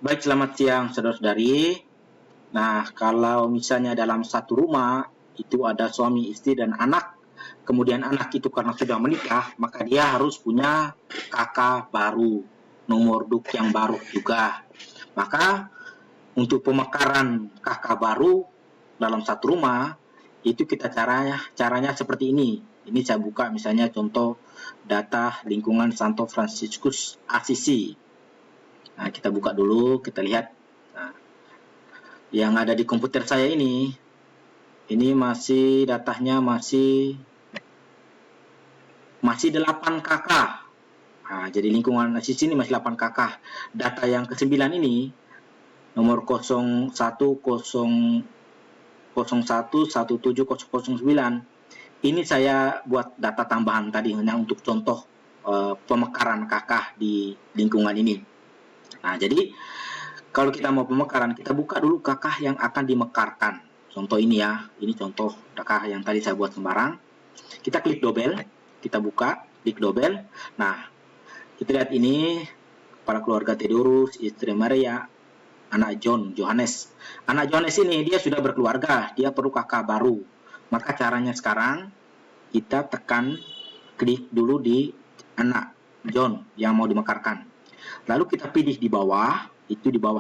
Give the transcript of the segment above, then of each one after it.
Baik, selamat siang saudara-saudari. Nah, kalau misalnya dalam satu rumah itu ada suami, istri, dan anak, kemudian anak itu karena sudah menikah, maka dia harus punya kakak baru, nomor duk yang baru juga. Maka untuk pemekaran kakak baru dalam satu rumah itu kita caranya seperti ini. Ini saya buka misalnya contoh data lingkungan Santo Fransiskus Assisi. Nah, kita buka dulu, kita lihat. Nah, yang ada di komputer saya ini masih datanya masih 8 KK. Nah, jadi lingkungan di sini masih 8 KK. Data yang ke-9 ini nomor 01170009 ini saya buat data tambahan tadi hanya untuk contoh pemekaran KK di lingkungan ini. Nah, jadi kalau kita mau pemekaran, kita buka dulu kakak yang akan dimekarkan. Contoh ini ya, ini contoh kakak yang tadi saya buat sembarang. Kita klik double, kita buka, klik double. Nah, kita lihat ini, para keluarga Theodorus, istri Maria, anak Johannes. Anak Johannes ini dia sudah berkeluarga, dia perlu kakak baru. Maka caranya sekarang, kita tekan, klik dulu di anak John yang mau dimekarkan. Lalu kita pilih di bawah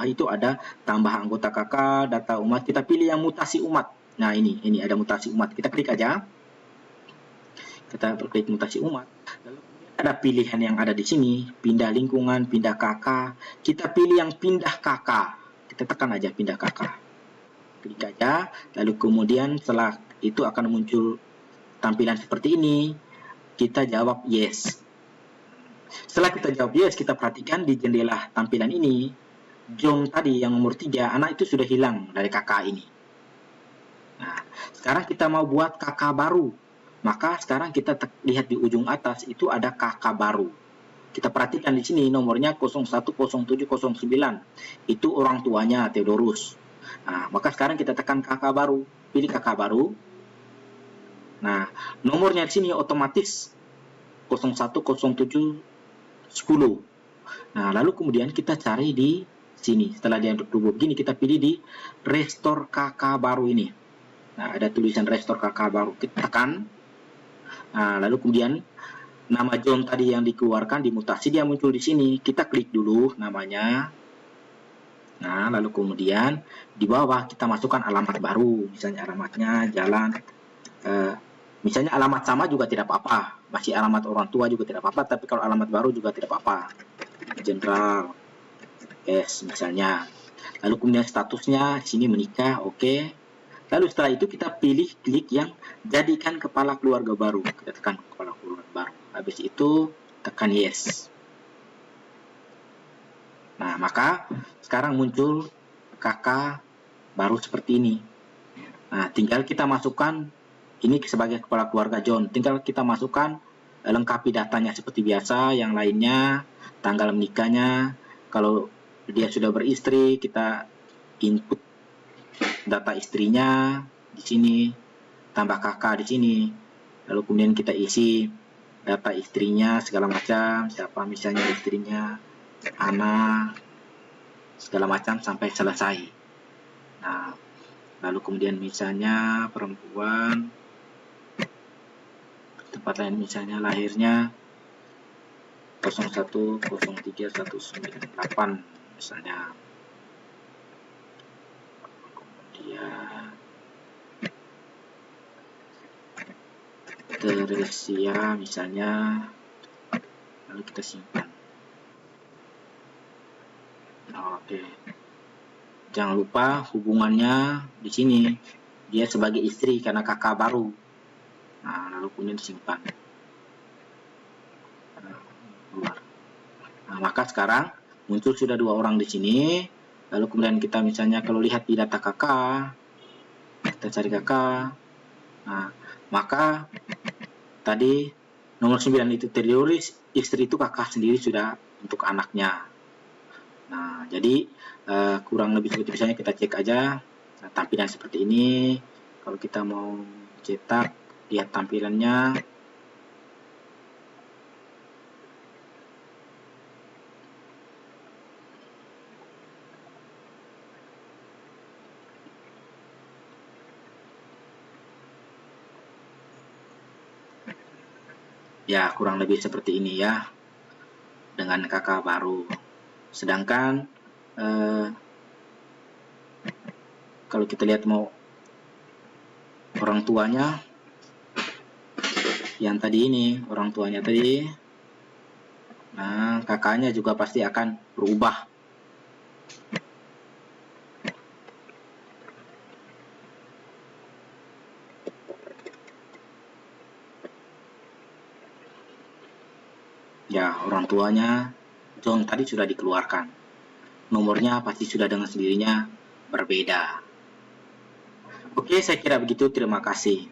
itu ada tambah anggota kakak, data umat, kita pilih yang mutasi umat. Nah, ini ada mutasi umat. Kita klik aja. Kita klik mutasi umat. Lalu ada pilihan yang ada di sini, pindah lingkungan, pindah kakak. Kita pilih yang pindah kakak. Kita tekan aja pindah kakak. Klik aja, lalu kemudian setelah itu akan muncul tampilan seperti ini. Kita jawab yes. Setelah kita jawab yes, kita perhatikan di jendela tampilan ini, John tadi yang nomor 3, anak itu sudah hilang dari kakak ini. Nah, sekarang kita mau buat kakak baru. Maka sekarang kita lihat di ujung atas itu ada kakak baru. Kita perhatikan di sini nomornya 010709. Itu orang tuanya Theodorus. Nah, maka sekarang kita tekan kakak baru. Pilih kakak baru. Nah, nomornya di sini otomatis 010710. Nah, lalu kemudian kita cari di sini. Setelah dia berubah begini, kita pilih di restore kakak baru ini. Nah, ada tulisan restore kakak baru. Kita tekan. Nah, lalu kemudian nama John tadi yang dikeluarkan, dimutasi, dia muncul di sini. Kita klik dulu namanya. Nah, lalu kemudian di bawah kita masukkan alamat baru. Misalnya alamatnya jalan. Misalnya alamat sama juga tidak apa-apa. Masih alamat orang tua juga tidak apa-apa. Tapi kalau alamat baru juga tidak apa-apa. Jenderal S misalnya. Lalu kemudian statusnya di sini menikah, oke. Lalu setelah itu kita pilih klik yang jadikan kepala keluarga baru. Kita tekan kepala keluarga baru. Habis itu tekan yes. Nah, maka sekarang muncul kakak baru seperti ini. Nah, tinggal kita masukkan ini sebagai kepala keluarga John. Tinggal kita masukkan lengkapi datanya seperti biasa, yang lainnya, tanggal menikahnya. Kalau dia sudah beristri, kita input data istrinya di sini, tambah kakak di sini. Lalu kemudian kita isi data istrinya segala macam, siapa misalnya istrinya, anak, segala macam sampai selesai. Nah, lalu kemudian misalnya perempuan, tempat lain misalnya lahirnya 01031998 misalnya. Kemudian Teresia misalnya, lalu kita simpan. Oke. Jangan lupa hubungannya di sini dia sebagai istri karena kakak baru. Nah, lalu kemudian disimpan. Keluar. Nah, maka sekarang muncul sudah 2 orang di sini. Lalu kemudian kita misalnya kalau lihat di data kakak, kita cari kakak. Nah, maka tadi nomor 9 itu Theodorus, istri itu kakak sendiri sudah untuk anaknya. Nah, jadi kurang lebih seperti misalnya kita cek aja. Nah, tampilan seperti ini. Kalau kita mau cetak, lihat tampilannya. Ya, kurang lebih seperti ini ya, dengan kakak baru. Sedangkan kalau kita lihat mau orang tuanya, yang tadi ini, orang tuanya tadi, nah kakaknya juga pasti akan berubah. Ya, orang tuanya John tadi sudah dikeluarkan. Nomornya pasti sudah dengan sendirinya berbeda. Oke, saya kira begitu. Terima kasih.